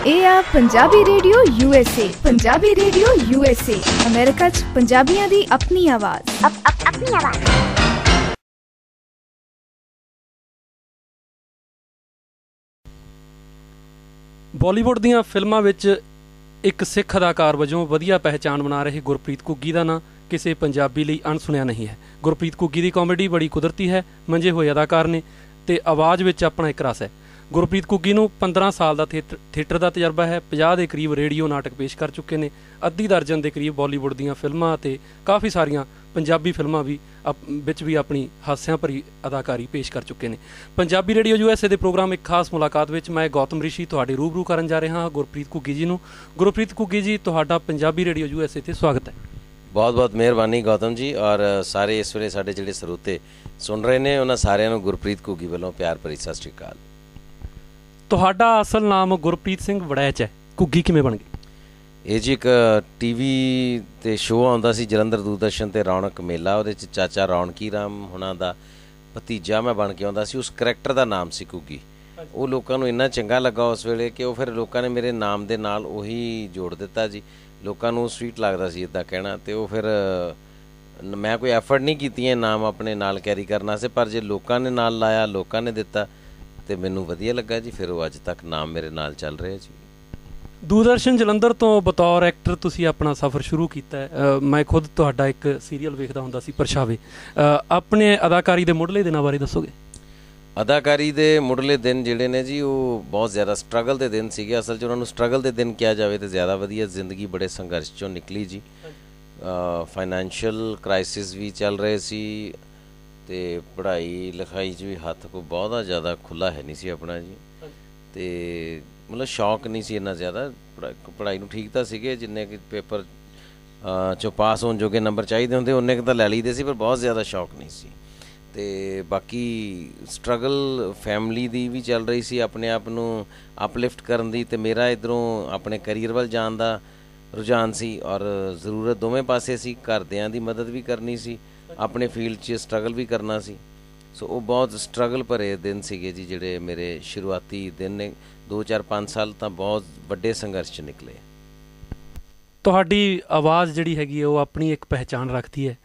ਇਹ ਆ Punjabi radio USA। Punjabi radio USA America 'ਚ ਪੰਜਾਬੀਆਂ ਦੀ ਆਪਣੀ ਆਵਾਜ਼। ਆਪਣੀ ਆਵਾਜ਼। ਬਾਲੀਵੁੱਡ ਦੀਆਂ ਫਿਲਮਾਂ ਵਿੱਚ ਇੱਕ ਸਿੱਖ ਅਦਾਕਾਰ ਵਜੋਂ ਵਧੀਆ ਪਹਿਚਾਣ ਬਣਾ ਰਹੇ ਗੁਰਪ੍ਰੀਤ ਘੁੱਗੀ ਦਾ ਨਾਂ ਕਿਸੇ ਪੰਜਾਬੀ ਲਈ ਅਣਸੁਣਿਆ ਨਹੀਂ ਹੈ। ਗੁਰਪ੍ਰੀਤ ਘੁੱਗੀ ਦੀ ਕਾਮੇਡੀ ਬੜੀ ਕੁਦਰਤੀ ਹੈ, ਮੰਝੇ ਹੋਏ ਅਦਾਕਾਰ ਨੇ ਤੇ ਆਵਾਜ਼ ਵਿੱਚ ਆਪਣਾ ਇੱਕ ਰਸ ਹੈ। ਗੁਰਪ੍ਰੀਤ ਘੁੱਗੀ ਨੂੰ 15 ਸਾਲ ਦਾ ਥੀਏਟਰ ਦਾ ਤਜਰਬਾ ਹੈ। 50 ਦੇ ਕਰੀਬ ਰੇਡੀਓ ਨਾਟਕ ਪੇਸ਼ ਕਰ ਚੁੱਕੇ ਨੇ। ਅੱਧੀ ਦਰਜਨ ਦੇ ਕਰੀਬ ਬਾਲੀਵੁੱਡ ਦੀਆਂ ਫਿਲਮਾਂ ਅਤੇ ਕਾਫੀ ਸਾਰੀਆਂ ਪੰਜਾਬੀ ਫਿਲਮਾਂ ਵੀ ਵਿੱਚ ਵੀ ਆਪਣੀ ਹਾਸਿਆਂ ਭਰੀ ਅਦਾਕਾਰੀ ਪੇਸ਼ ਕਰ ਚੁੱਕੇ ਨੇ। ਪੰਜਾਬੀ ਰੇਡੀਓ USA ਦੇ ਪ੍ਰੋਗਰਾਮ ਇੱਕ ਖਾਸ ਮੁਲਾਕਾਤ ਵਿੱਚ ਮੈਂ ਗੌਤਮ ਰਿਸ਼ੀ ਤੁਹਾਡੇ ਰੂਬਰੂ ਕਰਨ ਜਾ ਰਿਹਾ ਹਾਂ ਗੁਰਪ੍ਰੀਤ ਘੁੱਗੀ ਜੀ ਨੂੰ। ਗੁਰਪ੍ਰੀਤ ਘੁੱਗੀ ਜੀ, ਤੁਹਾਡਾ ਪੰਜਾਬੀ ਰੇਡੀਓ USA 'ਤੇ ਸਵਾਗਤ ਹੈ। ਬਹੁਤ ਬਹੁਤ ਮਿਹਰਬਾਨੀ ਗੌਤਮ ਜੀ, ਔਰ ਸਾਰੇ ਇਸ ਵੇਲੇ ਸਾਡੇ ਜਿਹੜੇ ਸਰੋਤੇ ਸੁਣ ਰਹੇ ਨੇ ਉਹਨਾਂ ਸਾਰਿਆਂ ਨੂੰ ਗੁਰਪ੍ਰੀਤ ਘੁੱਗੀ ਵੱਲੋਂ ਪਿਆਰ ਭਰੀ ਸਤਿ ਸ਼੍ਰੀ ਅਕਾਲ। ਤੁਹਾਡਾ ਅਸਲ ਨਾਮ ਗੁਰਪ੍ਰੀਤ ਸਿੰਘ ਵੜੈਚ ਹੈ, ਘੁੱਗੀ ਕਿਵੇਂ ਬਣ ਗਏ? ਇਹ ਜੀ ਇੱਕ TV 'ਤੇ ਸ਼ੋਅ ਆਉਂਦਾ ਸੀ ਜਲੰਧਰ ਦੂਰਦਰਸ਼ਨ 'ਤੇ, ਰੌਣਕ ਮੇਲਾ। ਉਹਦੇ 'ਚ ਚਾਚਾ ਰੌਣਕੀ ਰਾਮ ਹੁਣਾਂ ਦਾ ਭਤੀਜਾ ਮੈਂ ਬਣ ਕੇ ਆਉਂਦਾ ਸੀ। ਉਸ ਕਰੈਕਟਰ ਦਾ ਨਾਮ ਸੀ ਘੁੱਗੀ। ਉਹ ਲੋਕਾਂ ਨੂੰ ਇੰਨਾ ਚੰਗਾ ਲੱਗਾ ਉਸ ਵੇਲੇ ਕਿ ਉਹ ਫਿਰ ਲੋਕਾਂ ਨੇ ਮੇਰੇ ਨਾਮ ਦੇ ਨਾਲ ਉਹੀ ਜੋੜ ਦਿੱਤਾ ਜੀ। ਲੋਕਾਂ ਨੂੰ ਸਵੀਟ ਲੱਗਦਾ ਸੀ ਇੱਦਾਂ ਕਹਿਣਾ, ਅਤੇ ਉਹ ਫਿਰ ਮੈਂ ਕੋਈ ਐਫਰਟ ਨਹੀਂ ਕੀਤੀਆਂ ਨਾਮ ਆਪਣੇ ਨਾਲ ਕੈਰੀ ਕਰਨ ਵਾਸਤੇ, ਪਰ ਜੇ ਲੋਕਾਂ ਨੇ ਨਾਲ ਲਾਇਆ, ਲੋਕਾਂ ਨੇ ਦਿੱਤਾ ਅਤੇ ਮੈਨੂੰ ਵਧੀਆ ਲੱਗਾ ਜੀ। ਫਿਰ ਉਹ ਅੱਜ ਤੱਕ ਨਾਮ ਮੇਰੇ ਨਾਲ ਚੱਲ ਰਿਹਾ ਜੀ। ਦੂਰਦਰਸ਼ਨ ਜਲੰਧਰ ਤੋਂ ਬਤੌਰ ਐਕਟਰ ਤੁਸੀਂ ਆਪਣਾ ਸਫ਼ਰ ਸ਼ੁਰੂ ਕੀਤਾ ਹੈ। ਮੈਂ ਖੁਦ ਤੁਹਾਡਾ ਇੱਕ ਸੀਰੀਅਲ ਵੇਖਦਾ ਹੁੰਦਾ ਸੀ, ਪਰਛਾਵੇ। ਆਪਣੇ ਅਦਾਕਾਰੀ ਦੇ ਮੁੱਢਲੇ ਦਿਨਾਂ ਬਾਰੇ ਦੱਸੋਗੇ? ਅਦਾਕਾਰੀ ਦੇ ਮੁੱਢਲੇ ਦਿਨ ਜਿਹੜੇ ਨੇ ਜੀ, ਉਹ ਬਹੁਤ ਜ਼ਿਆਦਾ ਸਟਰਗਲ ਦੇ ਦਿਨ ਸੀਗੇ। ਅਸਲ 'ਚ ਉਹਨਾਂ ਨੂੰ ਸਟਰਗਲ ਦੇ ਦਿਨ ਕਿਹਾ ਜਾਵੇ ਤਾਂ ਜ਼ਿਆਦਾ ਵਧੀਆ। ਜ਼ਿੰਦਗੀ ਬੜੇ ਸੰਘਰਸ਼ 'ਚੋਂ ਨਿਕਲੀ ਜੀ। ਫਾਈਨੈਂਸ਼ੀਅਲ ਕ੍ਰਾਈਸਿਸ ਵੀ ਚੱਲ ਰਹੇ ਸੀ ਅਤੇ ਪੜ੍ਹਾਈ ਲਿਖਾਈ 'ਚ ਵੀ ਹੱਥ ਕੋਈ ਬਹੁਤਾ ਜ਼ਿਆਦਾ ਖੁੱਲ੍ਹਾ ਹੈ ਨਹੀਂ ਸੀ ਆਪਣਾ ਜੀ। ਅਤੇ ਮਤਲਬ ਸ਼ੌਕ ਨਹੀਂ ਸੀ ਇੰਨਾ ਜ਼ਿਆਦਾ। ਪੜ੍ਹਾਈ ਨੂੰ ਠੀਕ ਤਾਂ ਸੀਗੇ, ਜਿੰਨੇ ਕਿ ਪੇਪਰ 'ਚੋਂ ਪਾਸ ਹੋਣ ਜੋਗੇ ਨੰਬਰ ਚਾਹੀਦੇ ਹੁੰਦੇ ਉਨੇ ਕੁ ਤਾਂ ਲੈ ਲਈਦੇ ਸੀ, ਪਰ ਬਹੁਤ ਜ਼ਿਆਦਾ ਸ਼ੌਕ ਨਹੀਂ ਸੀ। ਅਤੇ ਬਾਕੀ ਸਟਰਗਲ ਫੈਮਿਲੀ ਦੀ ਵੀ ਚੱਲ ਰਹੀ ਸੀ, ਆਪਣੇ ਆਪ ਨੂੰ ਅਪਲਿਫਟ ਕਰਨ ਦੀ, ਅਤੇ ਮੇਰਾ ਇੱਧਰੋਂ ਆਪਣੇ ਕਰੀਅਰ ਵੱਲ ਜਾਣ ਦਾ ਰੁਝਾਨ ਸੀ। ਔਰ ਜ਼ਰੂਰਤ ਦੋਵੇਂ ਪਾਸੇ ਸੀ, ਘਰਦਿਆਂ ਦੀ ਮਦਦ ਵੀ ਕਰਨੀ ਸੀ, ਆਪਣੇ ਫੀਲਡ 'ਚ ਸਟਰਗਲ ਵੀ ਕਰਨਾ ਸੀ। ਸੋ ਉਹ ਬਹੁਤ ਸਟਰਗਲ ਭਰੇ ਦਿਨ ਸੀਗੇ ਜੀ ਜਿਹੜੇ ਮੇਰੇ ਸ਼ੁਰੂਆਤੀ ਦਿਨ ਨੇ। 2-4-5 ਸਾਲ ਤਾਂ ਬਹੁਤ ਵੱਡੇ ਸੰਘਰਸ਼ 'ਚ ਨਿਕਲੇ। ਤੁਹਾਡੀ ਆਵਾਜ਼ ਜਿਹੜੀ ਹੈਗੀ ਹੈ ਉਹ ਆਪਣੀ ਇੱਕ ਪਹਿਚਾਣ ਰੱਖਦੀ ਹੈ।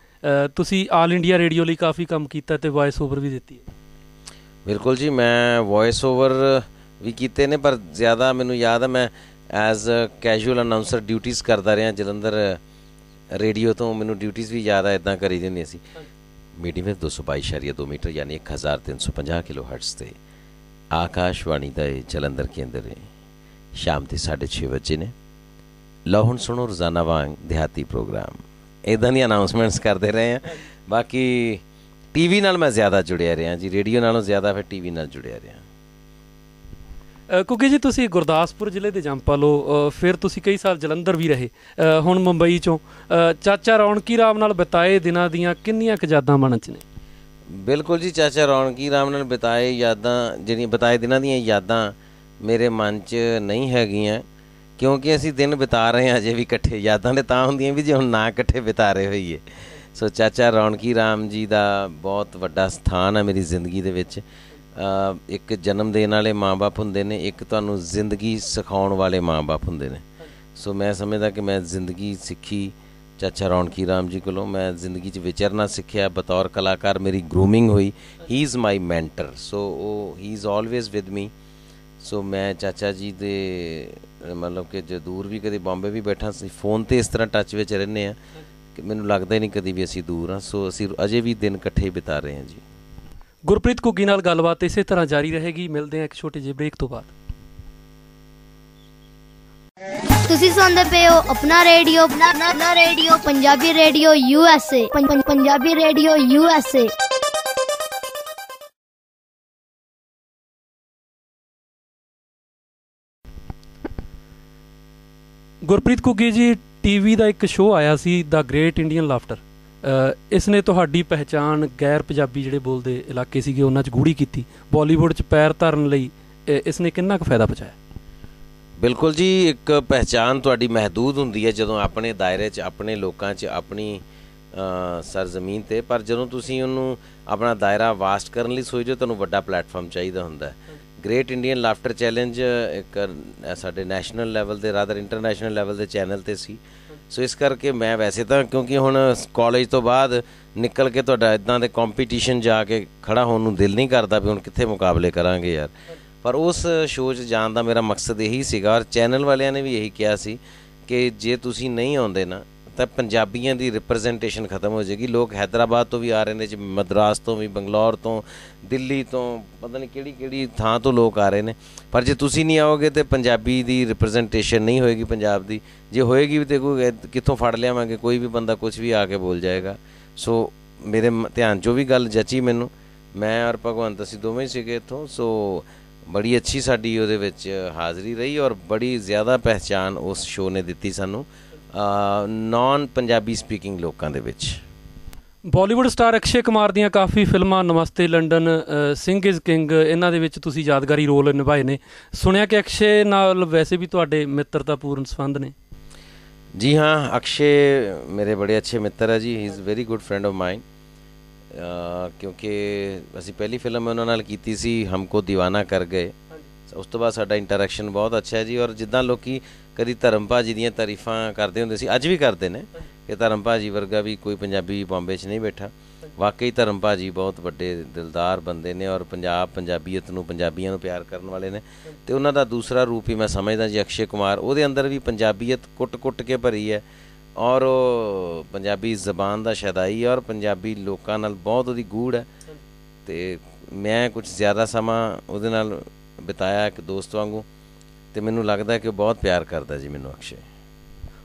ਤੁਸੀਂ ਆਲ ਇੰਡੀਆ ਰੇਡੀਓ ਲਈ ਕਾਫੀ ਕੰਮ ਕੀਤਾ ਅਤੇ ਵੋਇਸ ਓਵਰ ਵੀ ਦਿੱਤੀ ਹੈ। ਬਿਲਕੁਲ ਜੀ, ਮੈਂ ਵੋਇਸ ਓਵਰ ਵੀ ਕੀਤੇ ਨੇ, ਪਰ ਜ਼ਿਆਦਾ ਮੈਨੂੰ ਯਾਦ ਹੈ ਮੈਂ ਐਜ਼ ਕੈਜੂਅਲ ਅਨਾਊਂਸਰ ਡਿਊਟੀਜ਼ ਕਰਦਾ ਰਿਹਾ ਜਲੰਧਰ ਰੇਡੀਓ ਤੋਂ। ਮੈਨੂੰ ਡਿਊਟੀਜ਼ ਵੀ ਯਾਦ ਆ, ਇੱਦਾਂ ਕਰੀ ਦਿੰਦੀਆਂ ਸੀ। ਮੀਡੀਅਮ ਵਿੱਚ 222.2 ਮੀਟਰ ਯਾਨੀ 1350 ਕਿਲੋਹਰਟਜ਼ 'ਤੇ ਆਕਾਸ਼ਵਾਣੀ ਦਾ ਇਹ ਜਲੰਧਰ ਕੇਂਦਰ ਹੈ। ਸ਼ਾਮ ਦੇ 6:30 ਵਜੇ ਨੇ। ਲਓ ਹੁਣ ਸੁਣੋ ਰੋਜ਼ਾਨਾ ਵਾਂਗ ਦਿਹਾਤੀ ਪ੍ਰੋਗਰਾਮ। ਇੱਦਾਂ ਦੀਆਂ ਅਨਾਊਂਸਮੈਂਟਸ ਕਰਦੇ ਰਹੇ ਹਾਂ। ਬਾਕੀ TV ਨਾਲ ਮੈਂ ਜ਼ਿਆਦਾ ਜੁੜਿਆ ਰਿਹਾ ਜੀ, ਰੇਡੀਓ ਨਾਲੋਂ ਜ਼ਿਆਦਾ ਫਿਰ TV ਨਾਲ ਜੁੜਿਆ ਰਿਹਾ। ਕਿਉਂਕਿ ਜੀ ਤੁਸੀਂ ਗੁਰਦਾਸਪੁਰ ਜ਼ਿਲ੍ਹੇ ਦੇ ਜੰਮਪਲ ਹੋ, ਫਿਰ ਤੁਸੀਂ ਕਈ ਸਾਲ ਜਲੰਧਰ ਵੀ ਰਹੇ, ਹੁਣ ਮੁੰਬਈ 'ਚੋਂ। ਚਾਚਾ ਰੌਣਕੀ ਰਾਮ ਨਾਲ ਬਿਤਾਏ ਦਿਨਾਂ ਦੀਆਂ ਕਿੰਨੀਆਂ ਕੁ ਯਾਦਾਂ ਮਨ 'ਚ ਨੇ? ਬਿਲਕੁਲ ਜੀ, ਚਾਚਾ ਰੌਣਕੀ ਰਾਮ ਨਾਲ ਬਿਤਾਏ ਜਿਹੜੀਆਂ ਬਿਤਾਏ ਦਿਨਾਂ ਦੀਆਂ ਯਾਦਾਂ ਮੇਰੇ ਮਨ 'ਚ ਨਹੀਂ ਹੈਗੀਆਂ, ਕਿਉਂਕਿ ਅਸੀਂ ਦਿਨ ਬਿਤਾ ਰਹੇ ਹਾਂ ਅਜੇ ਵੀ ਇਕੱਠੇ। ਯਾਦਾਂ ਤਾਂ ਤਾਂ ਹੁੰਦੀਆਂ ਵੀ ਜੇ ਹੁਣ ਨਾ ਇਕੱਠੇ ਬਿਤਾ ਰਹੇ ਹੋਈਏ। ਸੋ ਚਾਚਾ ਰੌਣਕੀ ਰਾਮ ਜੀ ਦਾ ਬਹੁਤ ਵੱਡਾ ਸਥਾਨ ਹੈ ਮੇਰੀ ਜ਼ਿੰਦਗੀ ਦੇ ਵਿੱਚ। ਇੱਕ ਜਨਮ ਦੇਣ ਵਾਲੇ ਮਾਂ ਬਾਪ ਹੁੰਦੇ ਨੇ, ਇੱਕ ਤੁਹਾਨੂੰ ਜ਼ਿੰਦਗੀ ਸਿਖਾਉਣ ਵਾਲੇ ਮਾਂ ਬਾਪ ਹੁੰਦੇ ਨੇ। ਸੋ ਮੈਂ ਸਮਝਦਾ ਕਿ ਮੈਂ ਜ਼ਿੰਦਗੀ ਸਿੱਖੀ ਚਾਚਾ ਰੌਣਕੀ ਰਾਮ ਜੀ ਕੋਲੋਂ। ਮੈਂ ਜ਼ਿੰਦਗੀ 'ਚ ਵਿਚਰਨਾ ਸਿੱਖਿਆ, ਬਤੌਰ ਕਲਾਕਾਰ ਮੇਰੀ ਗਰੂਮਿੰਗ ਹੋਈ। He is my mentor, so he is always with me. So ਮੈਂ ਚਾਚਾ ਜੀ ਦੇ ਮਤਲਬ ਕਿ ਜੇ ਦੂਰ ਵੀ ਕਦੇ ਬੰਬੇ ਵੀ ਬੈਠਾ ਸੀ, ਫੋਨ 'ਤੇ ਇਸ ਤਰ੍ਹਾਂ ਟੱਚ ਵਿੱਚ ਰਹਿੰਦੇ ਹਾਂ ਕਿ ਮੈਨੂੰ ਲੱਗਦਾ ਹੀ ਨਹੀਂ ਕਦੀ ਵੀ ਅਸੀਂ ਦੂਰ ਹਾਂ। ਸੋ ਅਸੀਂ ਅਜੇ ਵੀ ਦਿਨ ਇਕੱਠੇ ਬਿਤਾ ਰਹੇ ਹਾਂ ਜੀ। ਗੁਰਪ੍ਰੀਤ ਘੁੱਗੀ ਨਾਲ ਗੱਲਬਾਤ ਇਸੇ ਤਰ੍ਹਾਂ ਜਾਰੀ ਰਹੇਗੀ। ਮਿਲਦੇ ਹਾਂ ਇੱਕ ਛੋਟੇ ਜਿਹੇ ਬ੍ਰੇਕ ਤੋਂ ਬਾਅਦ। ਤੁਸੀਂ ਸੁਣਦੇ ਪਏ ਹੋ ਆਪਣਾ radio Punjabi radio USA। Punjabi radio USA। Gurpreet Ghuggi ji, TV ਦਾ ਇੱਕ ਸ਼ੋਅ ਆਇਆ ਸੀ ਦਾ ਗ੍ਰੇਟ ਇੰਡੀਅਨ ਲਾਫਟਰ। ਇਸ ਨੇ ਤੁਹਾਡੀ ਪਹਿਚਾਣ ਗੈਰ ਪੰਜਾਬੀ ਜਿਹੜੇ ਬੋਲਦੇ ਇਲਾਕੇ ਸੀਗੇ ਉਹਨਾਂ 'ਚ ਗੂੜੀ ਕੀਤੀ। ਬਾਲੀਵੁੱਡ 'ਚ ਪੈਰ ਧਰਨ ਲਈ ਇਸ ਨੇ ਕਿੰਨਾ ਕੁ ਫਾਇਦਾ ਪਹੁੰਚਾਇਆ? ਬਿਲਕੁਲ ਜੀ, ਇੱਕ ਪਹਿਚਾਣ ਤੁਹਾਡੀ ਮਹਿਦੂਦ ਹੁੰਦੀ ਹੈ ਜਦੋਂ ਆਪਣੇ ਦਾਇਰੇ 'ਚ, ਆਪਣੇ ਲੋਕਾਂ 'ਚ, ਆਪਣੀ ਸਰਜ਼ਮੀਨ 'ਤੇ। ਪਰ ਜਦੋਂ ਤੁਸੀਂ ਉਹਨੂੰ ਆਪਣਾ ਦਾਇਰਾ ਵਾਸਟ ਕਰਨ ਲਈ ਸੋਚਦੇ ਹੋ, ਤੁਹਾਨੂੰ ਵੱਡਾ ਪਲੇਟਫਾਰਮ ਚਾਹੀਦਾ ਹੁੰਦਾ ਹੈ। ਗ੍ਰੇਟ ਇੰਡੀਅਨ ਲਾਫਟਰ ਚੈਲੰਜ ਇੱਕ ਸਾਡੇ ਨੈਸ਼ਨਲ ਲੈਵਲ 'ਤੇ ਰਾਦਰ ਇੰਟਰਨੈਸ਼ਨਲ ਲੈਵਲ ਦੇ ਚੈਨਲ 'ਤੇ ਸੀ। ਸੋ ਇਸ ਕਰਕੇ ਮੈਂ ਵੈਸੇ ਤਾਂ ਕਿਉਂਕਿ ਹੁਣ ਕਾਲਜ ਤੋਂ ਬਾਅਦ ਨਿਕਲ ਕੇ ਤੁਹਾਡਾ ਇੱਦਾਂ ਦੇ ਕੰਪੀਟੀਸ਼ਨ ਜਾ ਕੇ ਖੜ੍ਹਾ ਹੋਣ ਨੂੰ ਦਿਲ ਨਹੀਂ ਕਰਦਾ ਵੀ ਹੁਣ ਕਿੱਥੇ ਮੁਕਾਬਲੇ ਕਰਾਂਗੇ ਯਾਰ, ਪਰ ਉਸ ਸ਼ੋਅ 'ਚ ਜਾਣ ਦਾ ਮੇਰਾ ਮਕਸਦ ਇਹੀ ਸੀਗਾ ਔਰ ਚੈਨਲ ਵਾਲਿਆਂ ਨੇ ਵੀ ਇਹੀ ਕਿਹਾ ਸੀ ਕਿ ਜੇ ਤੁਸੀਂ ਨਹੀਂ ਆਉਂਦੇ ਨਾ ਤਾਂ ਪੰਜਾਬੀਆਂ ਦੀ ਰਿਪਰੈਜ਼ੈਂਟੇਸ਼ਨ ਖਤਮ ਹੋ ਜਾਏਗੀ। ਲੋਕ ਹੈਦਰਾਬਾਦ ਤੋਂ ਵੀ ਆ ਰਹੇ ਨੇ ਜੀ, ਮਦਰਾਸ ਤੋਂ ਵੀ, ਬੰਗਲੌਰ ਤੋਂ, ਦਿੱਲੀ ਤੋਂ, ਪਤਾ ਨਹੀਂ ਕਿਹੜੀ ਕਿਹੜੀ ਥਾਂ ਤੋਂ ਲੋਕ ਆ ਰਹੇ ਨੇ, ਪਰ ਜੇ ਤੁਸੀਂ ਨਹੀਂ ਆਓਗੇ ਤਾਂ ਪੰਜਾਬੀ ਦੀ ਰਿਪਰੈਜ਼ੈਂਟੇਸ਼ਨ ਨਹੀਂ ਹੋਏਗੀ ਪੰਜਾਬ ਦੀ। ਜੇ ਹੋਏਗੀ ਵੀ ਤਾਂ ਕੋਈ ਕਿੱਥੋਂ ਫੜ ਲਿਆਵਾਂਗੇ, ਕੋਈ ਵੀ ਬੰਦਾ ਕੁਛ ਵੀ ਆ ਕੇ ਬੋਲ ਜਾਏਗਾ। ਸੋ ਮੇਰੇ ਧਿਆਨ 'ਚੋਂ ਵੀ ਗੱਲ ਜਚੀ ਮੈਨੂੰ, ਮੈਂ ਔਰ ਭਗਵੰਤ ਅਸੀਂ ਦੋਵੇਂ ਹੀ ਸੀਗੇ ਇੱਥੋਂ। ਸੋ ਬੜੀ ਅੱਛੀ ਸਾਡੀ ਉਹਦੇ ਵਿੱਚ ਹਾਜ਼ਰੀ ਰਹੀ ਔਰ ਬੜੀ ਜ਼ਿਆਦਾ ਪਹਿਚਾਣ ਉਸ ਸ਼ੋਅ ਨੇ ਦਿੱਤੀ ਸਾਨੂੰ ਨਾਨ ਪੰਜਾਬੀ ਸਪੀਕਿੰਗ ਲੋਕਾਂ ਦੇ ਵਿੱਚ। ਬਾਲੀਵੁੱਡ ਸਟਾਰ ਅਕਸ਼ੇ ਕੁਮਾਰ ਦੀਆਂ ਕਾਫੀ ਫਿਲਮਾਂ, ਨਮਸਤੇ ਲੰਡਨ, ਸਿੰਘ ਇਜ਼ ਕਿੰਗ, ਇਹਨਾਂ ਦੇ ਵਿੱਚ ਤੁਸੀਂ ਯਾਦਗਾਰੀ ਰੋਲ ਨਿਭਾਏ ਨੇ। ਸੁਣਿਆ ਕਿ ਅਕਸ਼ੇ ਨਾਲ ਵੈਸੇ ਵੀ ਤੁਹਾਡੇ ਮਿੱਤਰਤਾਪੂਰਨ ਸੰਬੰਧ ਨੇ। ਜੀ ਹਾਂ, ਅਕਸ਼ੇ ਮੇਰੇ ਬੜੇ ਅੱਛੇ ਮਿੱਤਰ ਹੈ ਜੀ। ਹੀ is very good friend of ਮਾਈਨ। ਕਿਉਂਕਿ ਅਸੀਂ ਪਹਿਲੀ ਫਿਲਮ ਉਹਨਾਂ ਨਾਲ ਕੀਤੀ ਸੀ ਹਮਕੋ ਦੀਵਾਨਾ ਕਰ ਗਏ, ਉਸ ਤੋਂ ਬਾਅਦ ਸਾਡਾ ਇੰਟਰੈਕਸ਼ਨ ਬਹੁਤ ਅੱਛਾ ਹੈ ਜੀ। ਔਰ ਜਿੱਦਾਂ ਲੋਕ ਕਦੀ ਧਰਮ ਭਾਜੀ ਦੀਆਂ ਤਾਰੀਫਾਂ ਕਰਦੇ ਹੁੰਦੇ ਸੀ, ਅੱਜ ਵੀ ਕਰਦੇ ਨੇ ਕਿ ਧਰਮ ਭਾਜੀ ਵਰਗਾ ਵੀ ਕੋਈ ਪੰਜਾਬੀ ਬੰਬੇ 'ਚ ਨਹੀਂ ਬੈਠਾ। ਵਾਕਈ ਧਰਮ ਭਾਜੀ ਬਹੁਤ ਵੱਡੇ ਦਿਲਦਾਰ ਬੰਦੇ ਨੇ ਔਰ ਪੰਜਾਬੀਅਤ ਨੂੰ, ਪੰਜਾਬੀਆਂ ਨੂੰ ਪਿਆਰ ਕਰਨ ਵਾਲੇ ਨੇ। ਅਤੇ ਉਹਨਾਂ ਦਾ ਦੂਸਰਾ ਰੂਪ ਹੀ ਮੈਂ ਸਮਝਦਾ ਜੀ ਅਕਸ਼ੇ ਕੁਮਾਰ, ਉਹਦੇ ਅੰਦਰ ਵੀ ਪੰਜਾਬੀਅਤ ਕੁੱਟ ਕੇ ਭਰੀ ਹੈ ਔਰ ਉਹ ਪੰਜਾਬੀ ਜ਼ਬਾਨ ਦਾ ਸ਼ੈਦਾਈ ਔਰ ਪੰਜਾਬੀ ਲੋਕਾਂ ਨਾਲ ਬਹੁਤ ਉਹਦੀ ਗੂੜ ਹੈ। ਅਤੇ ਮੈਂ ਕੁਛ ਜ਼ਿਆਦਾ ਸਮਾਂ ਉਹਦੇ ਨਾਲ ਬਿਤਾਇਆ ਇੱਕ ਦੋਸਤ ਵਾਂਗੂ, ਅਤੇ ਮੈਨੂੰ ਲੱਗਦਾ ਕਿ ਉਹ ਬਹੁਤ ਪਿਆਰ ਕਰਦਾ ਜੀ ਮੈਨੂੰ ਅਕਸ਼ੇ।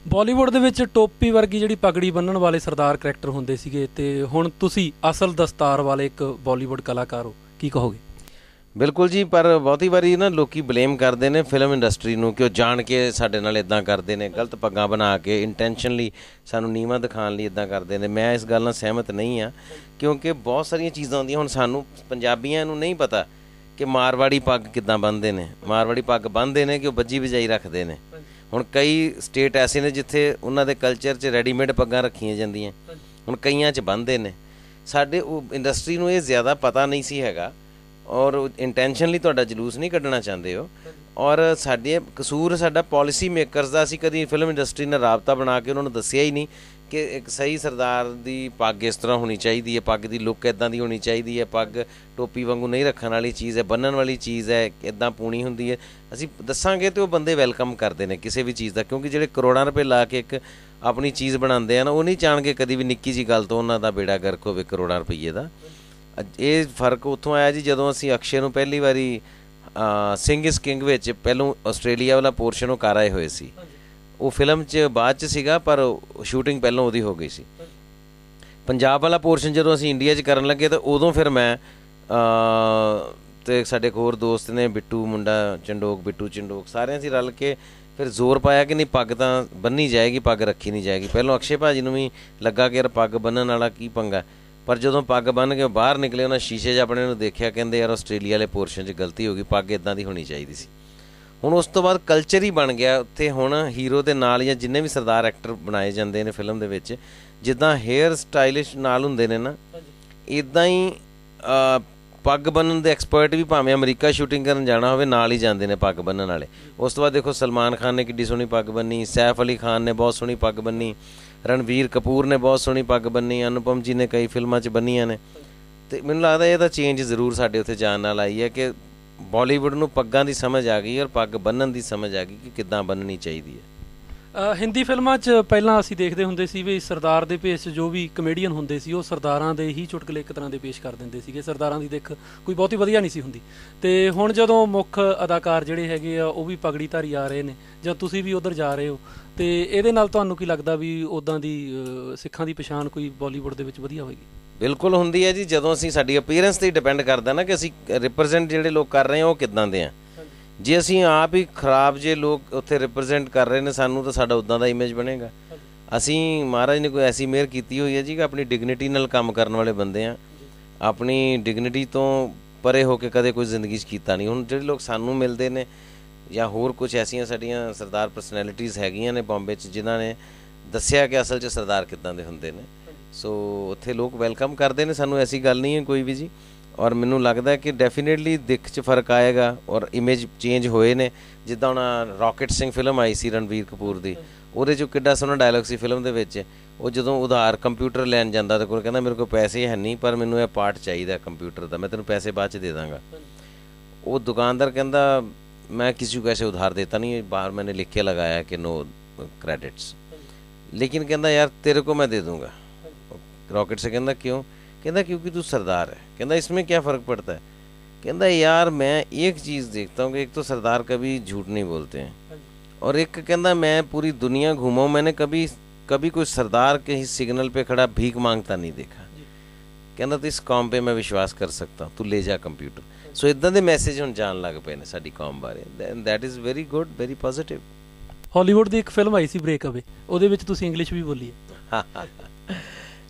ਬਾਲੀਵੁੱਡ ਦੇ ਵਿੱਚ ਟੋਪੀ ਵਰਗੀ ਜਿਹੜੀ ਪਗੜੀ ਬੰਨ੍ਹਣ ਵਾਲੇ ਸਰਦਾਰ ਕਰੈਕਟਰ ਹੁੰਦੇ ਸੀਗੇ, ਅਤੇ ਹੁਣ ਤੁਸੀਂ ਅਸਲ ਦਸਤਾਰ ਵਾਲੇ ਇੱਕ ਬਾਲੀਵੁੱਡ ਕਲਾਕਾਰ ਹੋ, ਕੀ ਕਹੋਗੇ? ਬਿਲਕੁਲ ਜੀ, ਪਰ ਬਹੁਤੀ ਵਾਰੀ ਨਾ ਲੋਕ ਬਲੇਮ ਕਰਦੇ ਨੇ ਫਿਲਮ ਇੰਡਸਟਰੀ ਨੂੰ ਕਿ ਉਹ ਜਾਣ ਕੇ ਸਾਡੇ ਨਾਲ ਇੱਦਾਂ ਕਰਦੇ ਨੇ, ਗਲਤ ਪੱਗਾਂ ਬਣਾ ਕੇ ਇੰਟੈਂਸ਼ਨਲੀ ਸਾਨੂੰ ਨੀਵਾਂ ਦਿਖਾਉਣ ਲਈ ਇੱਦਾਂ ਕਰਦੇ ਨੇ। ਮੈਂ ਇਸ ਗੱਲ ਨਾਲ ਸਹਿਮਤ ਨਹੀਂ ਹਾਂ, ਕਿਉਂਕਿ ਬਹੁਤ ਸਾਰੀਆਂ ਚੀਜ਼ਾਂ ਹੁੰਦੀਆਂ। ਹੁਣ ਸਾਨੂੰ ਪੰਜਾਬੀਆਂ ਨੂੰ ਨਹੀਂ ਪਤਾ ਕਿ ਮਾਰਵਾੜੀ ਪੱਗ ਕਿੱਦਾਂ ਬੰਨ੍ਹਦੇ ਨੇ। ਮਾਰਵਾੜੀ ਪੱਗ ਬੰਨ੍ਹਦੇ ਨੇ ਕਿ ਉਹ ਬੱਜੀ ਵਜਾਈ ਰੱਖਦੇ ਨੇ। ਹੁਣ ਕਈ ਸਟੇਟ ਐਸੇ ਨੇ ਜਿੱਥੇ ਉਹਨਾਂ ਦੇ ਕਲਚਰ 'ਚ ਰੈਡੀਮੇਡ ਪੱਗਾਂ ਰੱਖੀਆਂ ਜਾਂਦੀਆਂ, ਹੁਣ ਕਈਆਂ 'ਚ ਬੰਨ੍ਹਦੇ ਨੇ। ਸਾਡੇ ਉਹ ਇੰਡਸਟਰੀ ਨੂੰ ਇਹ ਜ਼ਿਆਦਾ ਪਤਾ ਨਹੀਂ ਸੀ ਹੈਗਾ ਔਰ ਇੰਟੈਂਸ਼ਨਲੀ ਤੁਹਾਡਾ ਜਲੂਸ ਨਹੀਂ ਕੱਢਣਾ ਚਾਹੁੰਦੇ ਹੋ। ਔਰ ਸਾਡੇ ਕਸੂਰ ਸਾਡਾ ਪਾਲਿਸੀ ਮੇਕਰਸ ਦਾ। ਅਸੀਂ ਕਦੀ ਫਿਲਮ ਇੰਡਸਟਰੀ ਨਾਲ ਰਾਬਤਾ ਬਣਾ ਕੇ ਉਹਨਾਂ ਨੂੰ ਦੱਸਿਆ ਹੀ ਨਹੀਂ ਕਿ ਇੱਕ ਸਹੀ ਸਰਦਾਰ ਦੀ ਪੱਗ ਇਸ ਤਰ੍ਹਾਂ ਹੋਣੀ ਚਾਹੀਦੀ ਹੈ, ਪੱਗ ਦੀ ਲੁੱਕ ਇੱਦਾਂ ਦੀ ਹੋਣੀ ਚਾਹੀਦੀ ਹੈ, ਪੱਗ ਟੋਪੀ ਵਾਂਗੂ ਨਹੀਂ ਰੱਖਣ ਵਾਲੀ ਚੀਜ਼ ਹੈ, ਬੰਨ੍ਹਣ ਵਾਲੀ ਚੀਜ਼ ਹੈ, ਇੱਦਾਂ ਪੂਣੀ ਹੁੰਦੀ ਹੈ। ਅਸੀਂ ਦੱਸਾਂਗੇ ਤਾਂ ਉਹ ਬੰਦੇ ਵੈਲਕਮ ਕਰਦੇ ਨੇ ਕਿਸੇ ਵੀ ਚੀਜ਼ ਦਾ, ਕਿਉਂਕਿ ਜਿਹੜੇ ਕਰੋੜਾਂ ਰੁਪਏ ਲਾ ਕੇ ਇੱਕ ਆਪਣੀ ਚੀਜ਼ ਬਣਾਉਂਦੇ ਆ ਨਾ, ਉਹ ਨਹੀਂ ਚਾਹਣਗੇ ਕਦੀ ਵੀ ਨਿੱਕੀ ਜਿਹੀ ਗੱਲ ਤੋਂ ਉਹਨਾਂ ਦਾ ਬੇੜਾ ਗਰਕ ਹੋਵੇ ਕਰੋੜਾਂ ਰੁਪਈਏ ਦਾ। ਇਹ ਫਰਕ ਉੱਥੋਂ ਆਇਆ ਜੀ ਜਦੋਂ ਅਸੀਂ ਅਕਸ਼ੇ ਨੂੰ ਪਹਿਲੀ ਵਾਰੀ ਸਿੰਘ ਇਜ਼ ਕਿੰਗ ਵਿੱਚ ਪਹਿਲੋਂ ਆਸਟ੍ਰੇਲੀਆ ਵਾਲਾ ਪੋਰਸ਼ਨ ਉਹ ਕਰ ਆਏ ਹੋਏ ਸੀ। ਉਹ ਫਿਲਮ 'ਚ ਬਾਅਦ 'ਚ ਸੀਗਾ ਪਰ ਸ਼ੂਟਿੰਗ ਪਹਿਲਾਂ ਉਹਦੀ ਹੋ ਗਈ ਸੀ। ਪੰਜਾਬ ਵਾਲਾ ਪੋਰਸ਼ਨ ਜਦੋਂ ਅਸੀਂ ਇੰਡੀਆ 'ਚ ਕਰਨ ਲੱਗੇ ਤਾਂ ਉਦੋਂ ਫਿਰ ਮੈਂ ਅਤੇ ਸਾਡੇ ਇੱਕ ਹੋਰ ਦੋਸਤ ਨੇ ਬਿੱਟੂ ਮੁੰਡਾ ਚੰਡੋਕ, ਬਿੱਟੂ ਚੰਡੋਕ, ਸਾਰਿਆਂ ਅਸੀਂ ਰਲ ਕੇ ਫਿਰ ਜ਼ੋਰ ਪਾਇਆ ਕਿ ਨਹੀਂ ਪੱਗ ਤਾਂ ਬੰਨ੍ਹੀ ਜਾਏਗੀ, ਪੱਗ ਰੱਖੀ ਨਹੀਂ ਜਾਏਗੀ। ਪਹਿਲਾਂ ਅਕਸ਼ੇ ਭਾਜੀ ਨੂੰ ਵੀ ਲੱਗਾ ਕਿ ਯਾਰ ਪੱਗ ਬੰਨ੍ਹਣ ਵਾਲਾ ਕੀ ਪੰਗਾ, ਪਰ ਜਦੋਂ ਪੱਗ ਬੰਨ੍ਹ ਕੇ ਬਾਹਰ ਨਿਕਲੇ ਉਹਨਾਂ ਸ਼ੀਸ਼ੇ 'ਚ ਆਪਣੇ ਨੂੰ ਦੇਖਿਆ, ਕਹਿੰਦੇ ਯਾਰ ਆਸਟ੍ਰੇਲੀਆ ਵਾਲੇ ਪੋਰਸ਼ਨ 'ਚ ਗਲਤੀ ਹੋ ਗਈ, ਪੱਗ ਇੱਦਾਂ ਦੀ ਹੋਣੀ ਚਾਹੀਦੀ ਸੀ। ਹੁਣ ਉਸ ਤੋਂ ਬਾਅਦ ਕਲਚਰ ਹੀ ਬਣ ਗਿਆ ਉੱਥੇ। ਹੁਣ ਹੀਰੋ ਦੇ ਨਾਲ ਜਾਂ ਜਿੰਨੇ ਵੀ ਸਰਦਾਰ ਐਕਟਰ ਬਣਾਏ ਜਾਂਦੇ ਨੇ ਫਿਲਮ ਦੇ ਵਿੱਚ, ਜਿੱਦਾਂ ਹੇਅਰ ਸਟਾਈਲਿਸ਼ ਨਾਲ ਹੁੰਦੇ ਨੇ ਨਾ, ਇੱਦਾਂ ਹੀ ਪੱਗ ਬੰਨ੍ਹਣ ਦੇ ਐਕਸਪਰਟ ਵੀ ਭਾਵੇਂ ਅਮਰੀਕਾ ਸ਼ੂਟਿੰਗ ਕਰਨ ਜਾਣਾ ਹੋਵੇ ਨਾਲ ਹੀ ਜਾਂਦੇ ਨੇ ਪੱਗ ਬੰਨ੍ਹਣ ਵਾਲੇ। ਉਸ ਤੋਂ ਬਾਅਦ ਦੇਖੋ ਸਲਮਾਨ ਖਾਨ ਨੇ ਕਿੱਡੀ ਸੋਹਣੀ ਪੱਗ ਬੰਨ੍ਹੀ, ਸੈਫ ਅਲੀ ਖਾਨ ਨੇ ਬਹੁਤ ਸੋਹਣੀ ਪੱਗ ਬੰਨ੍ਹੀ, ਰਣਵੀਰ ਕਪੂਰ ਨੇ ਬਹੁਤ ਸੋਹਣੀ ਪੱਗ ਬੰਨ੍ਹੀ, ਅਨੁਪਮ ਜੀ ਨੇ ਕਈ ਫਿਲਮਾਂ 'ਚ ਬੰਨ੍ਹੀਆਂ ਨੇ। ਅਤੇ ਮੈਨੂੰ ਲੱਗਦਾ ਇਹ ਤਾਂ ਚੇਂਜ ਜ਼ਰੂਰ ਸਾਡੇ ਉੱਥੇ ਜਾਣ ਨਾਲ ਆਈ ਹੈ ਕਿ ਬਾਲੀਵੁੱਡ ਨੂੰ ਪੱਗਾਂ ਦੀ ਸਮਝ ਆ ਗਈ ਔਰ ਪੱਗ ਬੰਨ੍ਹਣ ਦੀ ਸਮਝ ਆ ਗਈ ਕਿ ਕਿੱਦਾਂ ਬੰਨ੍ਹਣੀ ਚਾਹੀਦੀ ਹੈ। ਹਿੰਦੀ ਫਿਲਮਾਂ 'ਚ ਪਹਿਲਾਂ ਅਸੀਂ ਦੇਖਦੇ ਹੁੰਦੇ ਸੀ ਵੀ ਸਰਦਾਰ ਦੇ ਭੇਸ 'ਚ ਜੋ ਵੀ ਕਮੇਡੀਅਨ ਹੁੰਦੇ ਸੀ ਉਹ ਸਰਦਾਰਾਂ ਦੇ ਹੀ ਚੁਟਕਲੇ ਇੱਕ ਤਰ੍ਹਾਂ ਦੇ ਪੇਸ਼ ਕਰ ਦਿੰਦੇ ਸੀਗੇ। ਸਰਦਾਰਾਂ ਦੀ ਦਿੱਖ ਕੋਈ ਬਹੁਤੀ ਵਧੀਆ ਨਹੀਂ ਸੀ ਹੁੰਦੀ। ਅਤੇ ਹੁਣ ਜਦੋਂ ਮੁੱਖ ਅਦਾਕਾਰ ਜਿਹੜੇ ਹੈਗੇ ਆ ਉਹ ਵੀ ਪਗੜੀਧਾਰੀ ਆ ਰਹੇ ਨੇ ਜਾਂ ਤੁਸੀਂ ਵੀ ਉੱਧਰ ਜਾ ਰਹੇ ਹੋ, ਅਤੇ ਇਹਦੇ ਨਾਲ ਤੁਹਾਨੂੰ ਕੀ ਲੱਗਦਾ ਵੀ ਉੱਦਾਂ ਦੀ ਸਿੱਖਾਂ ਦੀ ਪਛਾਣ ਕੋਈ ਬਾਲੀਵੁੱਡ ਦੇ ਵਿੱਚ ਵਧੀਆ ਹੋਏਗੀ? ਬਿਲਕੁਲ ਹੁੰਦੀ ਹੈ ਜੀ। ਜਦੋਂ ਅਸੀਂ ਸਾਡੀ ਅਪੀਅਰੈਂਸ 'ਤੇ ਡਿਪੈਂਡ ਕਰਦਾ ਨਾ ਕਿ ਅਸੀਂ ਰਿਪਰੈਜ਼ੈਂਟ ਜਿਹੜੇ ਲੋਕ ਕਰ ਰਹੇ ਹਾਂ ਉਹ ਕਿੱਦਾਂ ਦੇ ਆ। ਜੇ ਅਸੀਂ ਆਪ ਹੀ ਖਰਾਬ ਜੇ ਲੋਕ ਉੱਥੇ ਰਿਪਰੈਜ਼ੈਂਟ ਕਰ ਰਹੇ ਨੇ ਸਾਨੂੰ, ਤਾਂ ਸਾਡਾ ਉੱਦਾਂ ਦਾ ਇਮੇਜ ਬਣੇਗਾ। ਅਸੀਂ ਮਹਾਰਾਜ ਨੇ ਕੋਈ ਐਸੀ ਮਿਹਰ ਕੀਤੀ ਹੋਈ ਹੈ ਜੀ ਕਿ ਆਪਣੀ ਡਿਗਨਿਟੀ ਨਾਲ ਕੰਮ ਕਰਨ ਵਾਲੇ ਬੰਦੇ ਆ। ਆਪਣੀ ਡਿਗਨਿਟੀ ਤੋਂ ਪਰੇ ਹੋ ਕੇ ਕਦੇ ਕੋਈ ਜ਼ਿੰਦਗੀ 'ਚ ਕੀਤਾ ਨਹੀਂ। ਹੁਣ ਜਿਹੜੇ ਲੋਕ ਸਾਨੂੰ ਮਿਲਦੇ ਨੇ ਜਾਂ ਹੋਰ ਕੁਛ ਐਸੀਆਂ ਸਾਡੀਆਂ ਸਰਦਾਰ ਪਰਸਨੈਲਿਟੀਜ਼ ਹੈਗੀਆਂ ਨੇ ਬੰਬੇ 'ਚ ਜਿਨ੍ਹਾਂ ਨੇ ਦੱਸਿਆ ਕਿ ਅਸਲ 'ਚ ਸਰਦਾਰ ਕਿੱਦਾਂ ਦੇ ਹੁੰਦੇ ਨੇ। ਸੋ ਉੱਥੇ ਲੋਕ ਵੈਲਕਮ ਕਰਦੇ ਨੇ ਸਾਨੂੰ, ਐਸੀ ਗੱਲ ਨਹੀਂ ਹੈ ਕੋਈ ਵੀ ਜੀ। ਔਰ ਮੈਨੂੰ ਲੱਗਦਾ ਕਿ ਡੈਫੀਨੇਟਲੀ ਦਿੱਖ 'ਚ ਫਰਕ ਆਏਗਾ ਔਰ ਇਮੇਜ ਚੇਂਜ ਹੋਏ ਨੇ। ਜਿੱਦਾਂ ਹੁਣ ਰੌਕਟ ਸਿੰਘ ਫਿਲਮ ਆਈ ਸੀ ਰਣਵੀਰ ਕਪੂਰ ਦੀ, ਉਹਦੇ 'ਚੋਂ ਕਿੱਡਾ ਸੋਹਣਾ ਡਾਇਲੋਗ ਸੀ ਫਿਲਮ ਦੇ ਵਿੱਚ। ਉਹ ਜਦੋਂ ਉਧਾਰ ਕੰਪਿਊਟਰ ਲੈਣ ਜਾਂਦਾ ਤੇ ਕੋਲ ਕਹਿੰਦਾ ਮੇਰੇ ਕੋਲ ਪੈਸੇ ਹੈ ਨਹੀਂ, ਪਰ ਮੈਨੂੰ ਇਹ ਪਾਰਟ ਚਾਹੀਦਾ ਕੰਪਿਊਟਰ ਦਾ, ਮੈਂ ਤੈਨੂੰ ਪੈਸੇ ਬਾਅਦ 'ਚ ਦੇ ਦਾਂਗਾ। ਉਹ ਦੁਕਾਨਦਾਰ ਕਹਿੰਦਾ मैं किसी को ऐसे उधार देता नहीं है, बाहर मैंने लिख के लगाया कि नो क्रेडिट्स, लेकिन कहता यार तेरे को मैं दे दूंगा। रॉकेट से कहता क्यों? कहता क्योंकि तू सरदार है। कहता इसमें क्या फ़र्क पड़ता है? कहता यार मैं एक चीज़ देखता हूँ कि एक तो सरदार कभी झूठ नहीं बोलते हैं, और एक कहता मैं पूरी दुनिया घूमा हूँ, मैंने कभी कोई सरदार कहीं सिग्नल पे खड़ा भीख मांगता नहीं देखा। कहता तो इस कौम पे मैं विश्वास कर सकता हूँ, तू ले जा कंप्यूटर। सो इदां दे मैसेज हुण जान लग पे ने साडी कौम बारे, that is very good, very positive. Hollywood ਦੀ ਇੱਕ ਫਿਲਮ ਆਈ ਸੀ ਬ੍ਰੇਕ ਅਵੇ, ਉਹਦੇ ਵਿੱਚ ਤੁਸੀਂ ਇੰਗਲਿਸ਼ ਵੀ ਬੋਲੀ ਹੈ।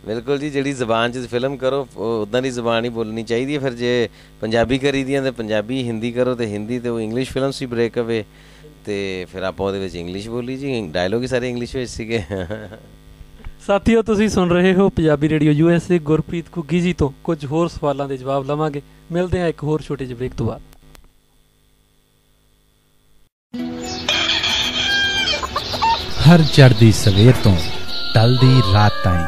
ਬਿਲਕੁਲ ਜੀ, ਜਿਹੜੀ ਜ਼ਬਾਨ 'ਚ ਫਿਲਮ ਕਰੋ ਉੱਦਾਂ ਦੀ ਜ਼ਬਾਨ ਹੀ ਬੋਲਣੀ ਚਾਹੀਦੀ ਹੈ। ਫਿਰ ਜੇ ਪੰਜਾਬੀ ਕਰੀ ਦੀਆਂ ਤਾਂ ਪੰਜਾਬੀ, ਹਿੰਦੀ ਕਰੋ ਤਾਂ ਹਿੰਦੀ, ਅਤੇ ਉਹ ਇੰਗਲਿਸ਼ ਫਿਲਮ ਸੀ ਬ੍ਰੇਕ ਅਵੇ, ਅਤੇ ਫਿਰ ਆਪਾਂ ਉਹਦੇ ਵਿੱਚ ਇੰਗਲਿਸ਼ ਬੋਲੀ ਜੀ, ਡਾਇਲੋਗ ਹੀ ਸਾਰੇ ਇੰਗਲਿਸ਼ ਵਿੱਚ ਸੀਗੇ। ਸਾਥੀਓ, ਤੁਸੀਂ ਸੁਣ ਰਹੇ ਹੋ ਪੰਜਾਬੀ ਰੇਡੀਓ USA। ਗੁਰਪ੍ਰੀਤ ਘੁੱਗੀ ਜੀ ਤੋਂ ਕੁਝ ਹੋਰ ਸਵਾਲਾਂ ਦੇ ਜਵਾਬ ਲਵਾਂਗੇ। ਮਿਲਦੇ ਹਾਂ ਇੱਕ ਹੋਰ ਛੋਟੇ ਜਿਹੇ ਬ੍ਰੇਕ ਤੋਂ ਬਾਅਦ। हर चढ़दी सवेर तो टलदी रात ताईं,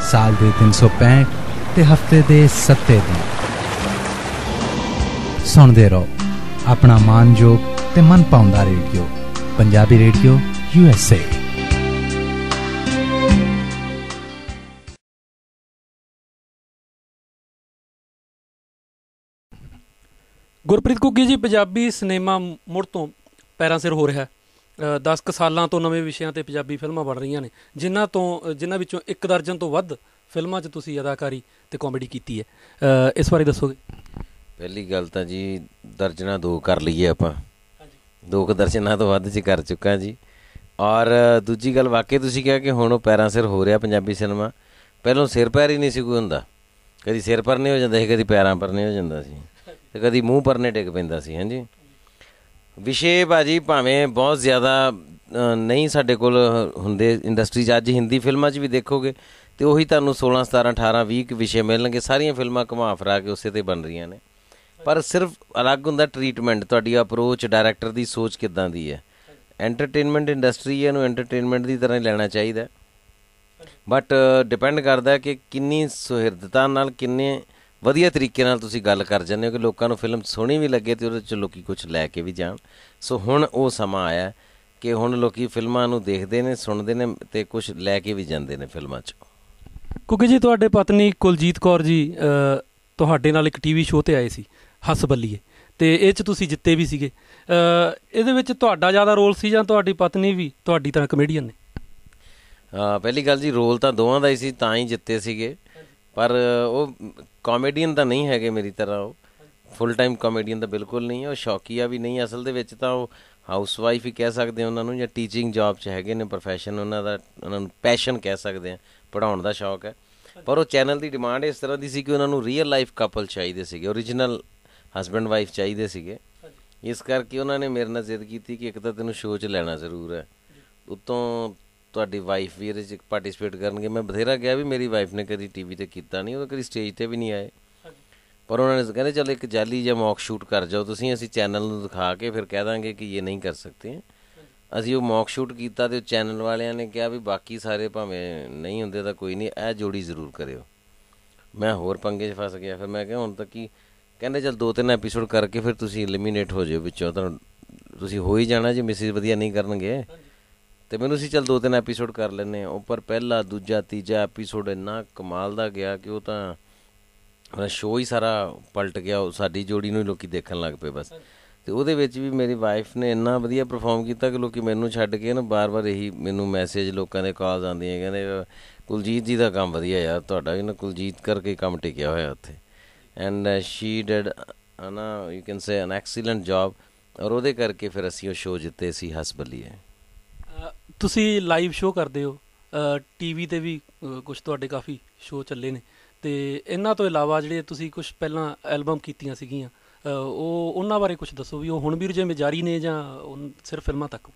साल दे 365 ते हफ्ते दे 7 दिन सुनदे रहो अपना मानयोग ते मन पाउंदा radio, Punjabi radio USA। Gurpreet Ghuggi ji, Punjabi cinema ਮੁੜ ਤੋਂ ਪੈਰਾਂ ਸਿਰ ਹੋ ਰਿਹਾ। 10 ਕੁ ਸਾਲਾਂ ਤੋਂ ਨਵੇਂ ਵਿਸ਼ਿਆਂ 'ਤੇ ਪੰਜਾਬੀ ਫਿਲਮਾਂ ਬਣ ਰਹੀਆਂ ਨੇ, ਜਿਨ੍ਹਾਂ ਵਿੱਚੋਂ 1 ਦਰਜਨ ਤੋਂ ਵੱਧ ਫਿਲਮਾਂ 'ਚ ਤੁਸੀਂ ਅਦਾਕਾਰੀ ਅਤੇ ਕਾਮੇਡੀ ਕੀਤੀ ਹੈ। ਇਸ ਬਾਰੇ ਦੱਸੋਗੇ? ਪਹਿਲੀ ਗੱਲ ਤਾਂ ਜੀ ਦਰਜਨਾਂ 2 ਕਰ ਲਈਏ ਆਪਾਂ, 2 ਦਰਜਨਾਂ ਤੋਂ ਵੱਧ 'ਚ ਕਰ ਚੁੱਕਾ ਜੀ। ਔਰ ਦੂਜੀ ਗੱਲ, ਵਾਕਈ ਤੁਸੀਂ ਕਿਹਾ ਕਿ ਹੁਣ ਉਹ ਪੈਰਾਂ ਸਿਰ ਹੋ ਰਿਹਾ ਪੰਜਾਬੀ ਸਿਨੇਮਾ। ਪਹਿਲਾਂ ਸਿਰ ਪੈਰ ਹੀ ਨਹੀਂ ਸੀ ਕੋਈ ਹੁੰਦਾ, ਕਦੀ ਸਿਰ ਪਰਨੇ ਹੋ ਜਾਂਦਾ ਸੀ, ਕਦੀ ਪੈਰਾਂ ਪਰਨੇ ਹੋ ਜਾਂਦਾ ਸੀ, ਅਤੇ ਕਦੀ ਮੂੰਹ ਪਰਨੇ ਡਿੱਗ ਪੈਂਦਾ ਸੀ। ਹਾਂਜੀ, ਵਿਸ਼ੇ ਭਾਜੀ ਭਾਵੇਂ ਬਹੁਤ ਜ਼ਿਆਦਾ ਨਹੀਂ ਸਾਡੇ ਕੋਲ ਹੁੰਦੇ ਇੰਡਸਟਰੀ 'ਚ। ਅੱਜ ਹਿੰਦੀ ਫਿਲਮਾਂ 'ਚ ਵੀ ਦੇਖੋਗੇ ਅਤੇ ਉਹੀ ਤੁਹਾਨੂੰ 16, 17, 18, 20 ਵਿਸ਼ੇ ਮਿਲਣਗੇ। ਸਾਰੀਆਂ ਫਿਲਮਾਂ ਘੁਮਾ ਫਿਰਾ ਕੇ ਉਸੇ 'ਤੇ ਬਣ ਰਹੀਆਂ ਨੇ, ਪਰ ਸਿਰਫ ਅਲੱਗ ਹੁੰਦਾ ਟਰੀਟਮੈਂਟ, ਤੁਹਾਡੀ ਅਪਰੋਚ, ਡਾਇਰੈਕਟਰ ਦੀ ਸੋਚ ਕਿੱਦਾਂ ਦੀ ਹੈ। ਐਂਟਰਟੇਨਮੈਂਟ ਇੰਡਸਟਰੀ ਹੈ, ਇਹਨੂੰ ਐਂਟਰਟੇਨਮੈਂਟ ਦੀ ਤਰ੍ਹਾਂ ਹੀ ਲੈਣਾ ਚਾਹੀਦਾ, ਬਟ ਡਿਪੈਂਡ ਕਰਦਾ ਕਿ ਕਿੰਨੀ ਸੁਹਿਰਦਤਾ ਨਾਲ, ਕਿੰਨੇ ਵਧੀਆ ਤਰੀਕੇ ਨਾਲ ਤੁਸੀਂ ਗੱਲ ਕਰ ਜਾਂਦੇ ਹੋ ਕਿ ਲੋਕਾਂ ਨੂੰ ਫਿਲਮ ਸੋਹਣੀ ਵੀ ਲੱਗੇ ਅਤੇ ਉਹਦੇ 'ਚ ਲੋਕ ਕੁਛ ਲੈ ਕੇ ਵੀ ਜਾਣ। ਸੋ ਹੁਣ ਉਹ ਸਮਾਂ ਆਇਆ ਕਿ ਹੁਣ ਲੋਕ ਫਿਲਮਾਂ ਨੂੰ ਦੇਖਦੇ ਨੇ, ਸੁਣਦੇ ਨੇ ਅਤੇ ਕੁਛ ਲੈ ਕੇ ਵੀ ਜਾਂਦੇ ਨੇ ਫਿਲਮਾਂ 'ਚ। ਕਿਉਂਕਿ ਜੀ ਤੁਹਾਡੇ ਪਤਨੀ ਕੁਲਜੀਤ ਕੌਰ ਜੀ ਤੁਹਾਡੇ ਨਾਲ ਇੱਕ TV ਸ਼ੋਅ 'ਤੇ ਆਏ ਸੀ, ਹੱਸ ਬੱਲੀਏ, ਅਤੇ ਇਹ 'ਚ ਤੁਸੀਂ ਜਿੱਤੇ ਵੀ ਸੀਗੇ। ਇਹਦੇ ਵਿੱਚ ਤੁਹਾਡਾ ਜ਼ਿਆਦਾ ਰੋਲ ਸੀ ਜਾਂ ਤੁਹਾਡੀ ਪਤਨੀ ਵੀ ਤੁਹਾਡੀ ਤਰ੍ਹਾਂ ਕਮੇਡੀਅਨ ਨੇ? ਪਹਿਲੀ ਗੱਲ ਜੀ, ਰੋਲ ਤਾਂ ਦੋਵਾਂ ਦਾ ਹੀ ਸੀ, ਤਾਂ ਹੀ ਜਿੱਤੇ ਸੀਗੇ, ਪਰ ਉਹ ਕਾਮੇਡੀਅਨ ਤਾਂ ਨਹੀਂ ਹੈਗੇ ਮੇਰੀ ਤਰ੍ਹਾਂ। ਉਹ ਫੁੱਲ ਟਾਈਮ ਕਾਮੇਡੀਅਨ ਤਾਂ ਬਿਲਕੁਲ ਨਹੀਂ ਹੈ, ਉਹ ਸ਼ੌਕੀਆ ਵੀ ਨਹੀਂ। ਅਸਲ ਦੇ ਵਿੱਚ ਤਾਂ ਉਹ ਹਾਊਸ ਵਾਈਫ ਹੀ ਕਹਿ ਸਕਦੇ ਉਹਨਾਂ ਨੂੰ, ਜਾਂ ਟੀਚਿੰਗ ਜੋਬ 'ਚ ਹੈਗੇ ਨੇ, ਪ੍ਰੋਫੈਸ਼ਨ ਉਹਨਾਂ ਦਾ, ਉਹਨਾਂ ਨੂੰ ਪੈਸ਼ਨ ਕਹਿ ਸਕਦੇ ਹਾਂ, ਪੜ੍ਹਾਉਣ ਦਾ ਸ਼ੌਕ ਹੈ। ਪਰ ਉਹ ਚੈਨਲ ਦੀ ਡਿਮਾਂਡ ਇਸ ਤਰ੍ਹਾਂ ਦੀ ਸੀ ਕਿ ਉਹਨਾਂ ਨੂੰ ਰੀਅਲ ਲਾਈਫ ਕਪਲ ਚਾਹੀਦੇ ਸੀਗੇ, ਓਰੀਜਨਲ ਹਸਬੈਂਡ ਵਾਈਫ ਚਾਹੀਦੇ ਸੀਗੇ। ਇਸ ਕਰਕੇ ਉਹਨਾਂ ਨੇ ਮੇਰੇ ਨਾਲ ਜ਼ਿੱਦ ਕੀਤੀ ਕਿ ਇੱਕ ਤਾਂ ਤੈਨੂੰ ਸ਼ੋਅ 'ਚ ਲੈਣਾ ਜ਼ਰੂਰ ਹੈ, ਉੱਤੋਂ ਤੁਹਾਡੀ ਵਾਈਫ ਵੀ ਇਹਦੇ 'ਚ ਪਾਰਟੀਸਪੇਟ ਕਰਨਗੇ। ਮੈਂ ਬਥੇਰਾ ਕਿਹਾ ਵੀ ਮੇਰੀ ਵਾਈਫ ਨੇ ਕਦੀ TV 'ਤੇ ਕੀਤਾ ਨਹੀਂ, ਉਹ ਕਦੀ ਸਟੇਜ 'ਤੇ ਵੀ ਨਹੀਂ ਆਏ, ਪਰ ਉਹਨਾਂ ਨੇ ਕਹਿੰਦੇ ਚਲੋ ਇੱਕ ਜਾਲੀ ਜਾਂ ਮੌਕ ਸ਼ੂਟ ਕਰ ਜਾਓ ਤੁਸੀਂ, ਅਸੀਂ ਚੈਨਲ ਨੂੰ ਦਿਖਾ ਕੇ ਫਿਰ ਕਹਿ ਦਾਂਗੇ ਕਿ ਇਹ ਨਹੀਂ ਕਰ ਸਕਦੇ। ਅਸੀਂ ਉਹ ਮੌਕ ਸ਼ੂਟ ਕੀਤਾ ਅਤੇ ਉਹ ਚੈਨਲ ਵਾਲਿਆਂ ਨੇ ਕਿਹਾ ਵੀ ਬਾਕੀ ਸਾਰੇ ਭਾਵੇਂ ਨਹੀਂ ਹੁੰਦੇ ਤਾਂ ਕੋਈ ਨਹੀਂ, ਇਹ ਜੋੜੀ ਜ਼ਰੂਰ ਕਰਿਓ। ਮੈਂ ਹੋਰ ਪੰਗੇ 'ਚ ਫਸ ਗਿਆ। ਫਿਰ ਮੈਂ ਕਿਹਾ ਹੁਣ ਤੱਕ ਕੀ, ਕਹਿੰਦੇ ਚੱਲ 2-3 ਐਪੀਸੋਡ ਕਰਕੇ ਫਿਰ ਤੁਸੀਂ ਐਲੀਮੀਨੇਟ ਹੋ ਜਾਓ ਵਿੱਚੋਂ, ਤੁਹਾਨੂੰ ਤੁਸੀਂ ਹੋ ਹੀ ਜਾਣਾ ਜੇ ਮਿਸਿਸ ਵਧੀਆ ਨਹੀਂ ਕਰਨਗੇ। ਅਤੇ ਮੈਨੂੰ ਅਸੀਂ ਚੱਲ 2-3 ਐਪੀਸੋਡ ਕਰ ਲੈਂਦੇ ਹਾਂ। ਉਹ ਪਰ ਪਹਿਲਾ, ਦੂਜਾ, ਤੀਜਾ ਐਪੀਸੋਡ ਇੰਨਾ ਕਮਾਲ ਦਾ ਗਿਆ ਕਿ ਉਹ ਤਾਂ ਸ਼ੋਅ ਹੀ ਸਾਰਾ ਪਲਟ ਗਿਆ, ਉਹ ਸਾਡੀ ਜੋੜੀ ਨੂੰ ਹੀ ਲੋਕ ਦੇਖਣ ਲੱਗ ਪਏ ਬਸ। ਅਤੇ ਉਹਦੇ ਵਿੱਚ ਵੀ ਮੇਰੀ ਵਾਈਫ ਨੇ ਇੰਨਾ ਵਧੀਆ ਪਰਫੋਰਮ ਕੀਤਾ ਕਿ ਲੋਕ ਮੈਨੂੰ ਛੱਡ ਕੇ ਨਾ ਬਾਰ-ਬਾਰ ਇਹੀ ਮੈਨੂੰ ਮੈਸੇਜ, ਲੋਕਾਂ ਦੇ ਕਾਲਸ ਆਉਂਦੀਆਂ, ਕਹਿੰਦੇ ਕੁਲਜੀਤ ਜੀ ਦਾ ਕੰਮ ਵਧੀਆ ਯਾਰ, ਤੁਹਾਡਾ ਵੀ ਨਾ ਕੁਲਜੀਤ ਕਰਕੇ ਕੰਮ ਟਿਕਿਆ ਹੋਇਆ ਉੱਥੇ। ਐਂਡ ਸ਼ੀ ਡਿਡ ਨਾ you can say N excellent job, ਔਰ ਉਹਦੇ ਕਰਕੇ ਫਿਰ ਅਸੀਂ ਉਹ ਸ਼ੋਅ ਜਿੱਤੇ ਸੀ, ਹੱਸ ਬੱਲੀਏ। ਤੁਸੀਂ ਲਾਈਵ ਸ਼ੋਅ ਕਰਦੇ ਹੋ, TV 'ਤੇ ਵੀ ਕੁਛ ਤੁਹਾਡੇ ਕਾਫੀ ਸ਼ੋਅ ਚੱਲੇ ਨੇ, ਅਤੇ ਇਹਨਾਂ ਤੋਂ ਇਲਾਵਾ ਜਿਹੜੇ ਤੁਸੀਂ ਕੁਛ ਪਹਿਲਾਂ ਐਲਬਮ ਕੀਤੀਆਂ ਸੀਗੀਆਂ, ਉਹਨਾਂ ਬਾਰੇ ਕੁਛ ਦੱਸੋ ਵੀ ਉਹ ਹੁਣ ਵੀ ਰੁਝੇਵੇਂ ਜਾਰੀ ਨੇ ਜਾਂ ਸਿਰਫ ਫਿਲਮਾਂ ਤੱਕ?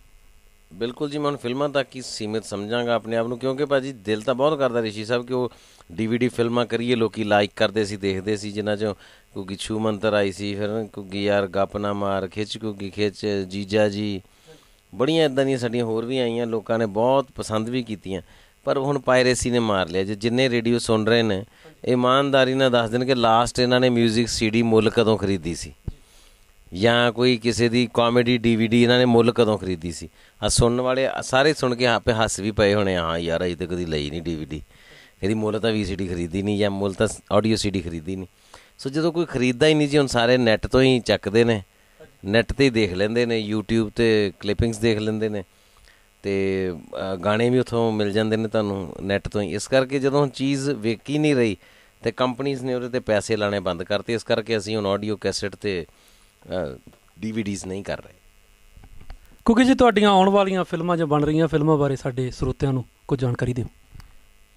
ਬਿਲਕੁਲ ਜੀ, ਮੈਂ ਹੁਣ ਫਿਲਮਾਂ ਤੱਕ ਹੀ ਸੀਮਿਤ ਸਮਝਾਂਗਾ ਆਪਣੇ ਆਪ ਨੂੰ, ਕਿਉਂਕਿ ਭਾਜੀ ਦਿਲ ਤਾਂ ਬਹੁਤ ਕਰਦਾ ਰਿਸ਼ੀ ਸਾਹਿਬ ਕਿ ਉਹ DVD ਫਿਲਮਾਂ ਕਰੀਏ, ਲੋਕੀ ਲਾਈਕ ਕਰਦੇ ਸੀ, ਦੇਖਦੇ ਸੀ, ਜਿਨ੍ਹਾਂ 'ਚੋਂ ਘੁੱਗੀ ਛੂ ਮੰਤਰ ਆਈ ਸੀ, ਫਿਰ ਘੁੱਗੀ ਯਾਰ ਗੱਪ ਨਾ ਮਾਰ, ਖਿੱਚ ਘੁੱਗੀ ਖਿੱਚ, ਜੀਜਾ ਜੀ, ਬੜੀਆਂ ਇੱਦਾਂ ਦੀਆਂ ਸਾਡੀਆਂ ਹੋਰ ਵੀ ਆਈਆਂ, ਲੋਕਾਂ ਨੇ ਬਹੁਤ ਪਸੰਦ ਵੀ ਕੀਤੀਆਂ। ਪਰ ਹੁਣ ਪਾਇਰੇਸੀ ਨੇ ਮਾਰ ਲਿਆ। ਜਿੰਨੇ ਰੇਡੀਓ ਸੁਣ ਰਹੇ ਨੇ ਇਮਾਨਦਾਰੀ ਨਾਲ ਦੱਸ ਦੇਣ ਕਿ ਲਾਸਟ ਇਹਨਾਂ ਨੇ ਮਿਊਜ਼ਿਕ CD ਮੁੱਲ ਕਦੋਂ ਖਰੀਦੀ ਸੀ, ਜਾਂ ਕੋਈ ਕਿਸੇ ਦੀ ਕਾਮੇਡੀ DVD ਇਹਨਾਂ ਨੇ ਮੁੱਲ ਕਦੋਂ ਖਰੀਦੀ ਸੀ। ਸੁਣਨ ਵਾਲੇ ਸਾਰੇ ਸੁਣ ਕੇ ਆਪੇ ਹੱਸ ਵੀ ਪਏ ਹੋਣੇ, ਹਾਂ ਯਾਰ ਅਜੇ ਤਾਂ ਕਦੀ ਲਈ ਨਹੀਂ DVD, ਇਹਦੀ ਮੁੱਲ ਤਾਂ VCD ਖਰੀਦੀ ਨਹੀਂ, ਜਾਂ ਮੁੱਲ ਤਾਂ ਆਡੀਓ CD ਖਰੀਦੀ ਨਹੀਂ। ਸੋ ਜਦੋਂ ਕੋਈ ਖਰੀਦਦਾ ਹੀ ਨਹੀਂ ਜੀ, ਹੁਣ ਸਾਰੇ ਨੈੱਟ ਤੋਂ ਹੀ ਚੱਕਦੇ ਨੇ, ਨੈੱਟ 'ਤੇ ਹੀ ਦੇਖ ਲੈਂਦੇ ਨੇ, YouTube 'ਤੇ ਕਲਿੱਪਿੰਗਸ ਦੇਖ ਲੈਂਦੇ ਨੇ, ਅਤੇ ਗਾਣੇ ਵੀ ਉੱਥੋਂ ਮਿਲ ਜਾਂਦੇ ਨੇ ਤੁਹਾਨੂੰ ਨੈੱਟ ਤੋਂ ਹੀ। ਇਸ ਕਰਕੇ ਜਦੋਂ ਚੀਜ਼ ਵਿਕ ਹੀ ਨਹੀਂ ਰਹੀ ਅਤੇ ਕੰਪਨੀਜ਼ ਨੇ ਉਹਦੇ 'ਤੇ ਪੈਸੇ ਲਾਉਣੇ ਬੰਦ ਕਰਤੇ। ਇਸ ਕਰਕੇ ਅਸੀਂ ਹੁਣ ਆਡੀਓ ਕੈਸਟ ਅਤੇ DVDs ਨਹੀਂ ਕਰ ਰਹੇ। ਕਿਉਂਕਿ ਜੇ ਤੁਹਾਡੀਆਂ ਆਉਣ ਵਾਲੀਆਂ ਫਿਲਮਾਂ ਜਾਂ ਬਣ ਰਹੀਆਂ ਫਿਲਮਾਂ ਬਾਰੇ ਸਾਡੇ ਸਰੋਤਿਆਂ ਨੂੰ ਕੁਝ ਜਾਣਕਾਰੀ ਦਿਓ।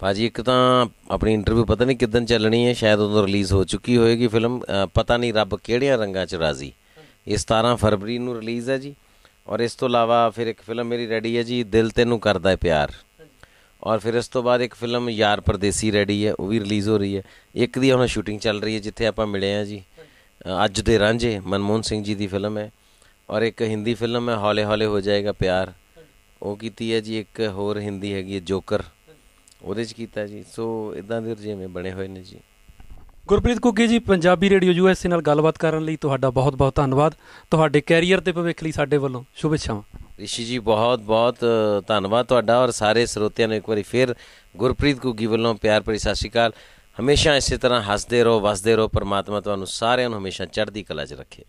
ਭਾਜੀ ਇੱਕ ਤਾਂ ਆਪਣੀ ਇੰਟਰਵਿਊ ਪਤਾ ਨਹੀਂ ਕਿੱਦਣ ਚੱਲਣੀ ਹੈ, ਸ਼ਾਇਦ ਉਦੋਂ ਰਿਲੀਜ਼ ਹੋ ਚੁੱਕੀ ਹੋਏਗੀ ਫਿਲਮ, ਪਤਾ ਨਹੀਂ ਰੱਬ ਕਿਹੜਿਆਂ ਰੰਗਾਂ 'ਚ ਰਾਜ਼ੀ, ਇਹ 17 ਫਰਵਰੀ ਨੂੰ ਰਿਲੀਜ਼ ਹੈ ਜੀ। ਔਰ ਇਸ ਤੋਂ ਇਲਾਵਾ ਫਿਰ ਇੱਕ ਫਿਲਮ ਮੇਰੀ ਰੈਡੀ ਹੈ ਜੀ, ਦਿਲ ਤੈਨੂੰ ਕਰਦਾ ਹੈ ਪਿਆਰ। ਔਰ ਫਿਰ ਇਸ ਤੋਂ ਬਾਅਦ ਇੱਕ ਫਿਲਮ ਯਾਰ ਪਰਦੇਸੀ ਰੈਡੀ ਹੈ, ਉਹ ਵੀ ਰਿਲੀਜ਼ ਹੋ ਰਹੀ ਹੈ। ਇੱਕ ਦੀ ਹੁਣ ਸ਼ੂਟਿੰਗ ਚੱਲ ਰਹੀ ਹੈ ਜਿੱਥੇ ਆਪਾਂ ਮਿਲੇ ਹਾਂ ਜੀ, ਅੱਜ ਦੇ ਰਾਂਝੇ, ਮਨਮੋਹਨ ਸਿੰਘ ਜੀ ਦੀ ਫਿਲਮ ਹੈ। ਔਰ ਇੱਕ ਹਿੰਦੀ ਫਿਲਮ ਹੈ ਹੌਲੇ ਹੌਲੇ ਹੋ ਜਾਏਗਾ ਪਿਆਰ, ਉਹ ਕੀਤੀ ਹੈ ਜੀ। ਇੱਕ ਹੋਰ ਹਿੰਦੀ ਹੈਗੀ ਹੈ ਜੋਕਰ, ਉਹਦੇ 'ਚ ਕੀਤਾ ਜੀ। ਸੋ ਇੱਦਾਂ ਦੇ ਰੁਝੇਵੇਂ ਬਣੇ ਹੋਏ ਨੇ ਜੀ। ਗੁਰਪ੍ਰੀਤ ਘੁੱਗੀ ਜੀ, ਪੰਜਾਬੀ ਰੇਡੀਓ USA ਨਾਲ ਗੱਲਬਾਤ ਕਰਨ ਲਈ ਤੁਹਾਡਾ ਬਹੁਤ ਬਹੁਤ ਧੰਨਵਾਦ। ਤੁਹਾਡੇ ਕੈਰੀਅਰ ਅਤੇ ਭਵਿੱਖ ਲਈ ਸਾਡੇ ਵੱਲੋਂ ਸ਼ੁਭੇੱਛਾਵਾਂ। ਰਿਸ਼ੀ ਜੀ ਬਹੁਤ ਬਹੁਤ ਧੰਨਵਾਦ ਤੁਹਾਡਾ, ਔਰ ਸਾਰੇ ਸਰੋਤਿਆਂ ਨੂੰ ਇੱਕ ਵਾਰੀ ਫਿਰ ਗੁਰਪ੍ਰੀਤ ਘੁੱਗੀ ਵੱਲੋਂ ਪਿਆਰ ਭਰੀ ਸਤਿ ਸ਼੍ਰੀ ਅਕਾਲ। ਹਮੇਸ਼ਾ ਇਸੇ ਤਰ੍ਹਾਂ ਹੱਸਦੇ ਰਹੋ, ਵਸਦੇ ਰਹੋ। ਪਰਮਾਤਮਾ ਤੁਹਾਨੂੰ ਸਾਰਿਆਂ ਨੂੰ ਹਮੇਸ਼ਾ ਚੜ੍ਹਦੀ ਕਲਾ 'ਚ ਰੱਖੇ।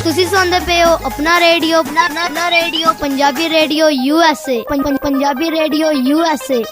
ਤੁਸੀਂ ਸੁਣਦੇ ਪਏ ਹੋ ਆਪਣਾ radio Punjabi radio USA Punjabi radio USA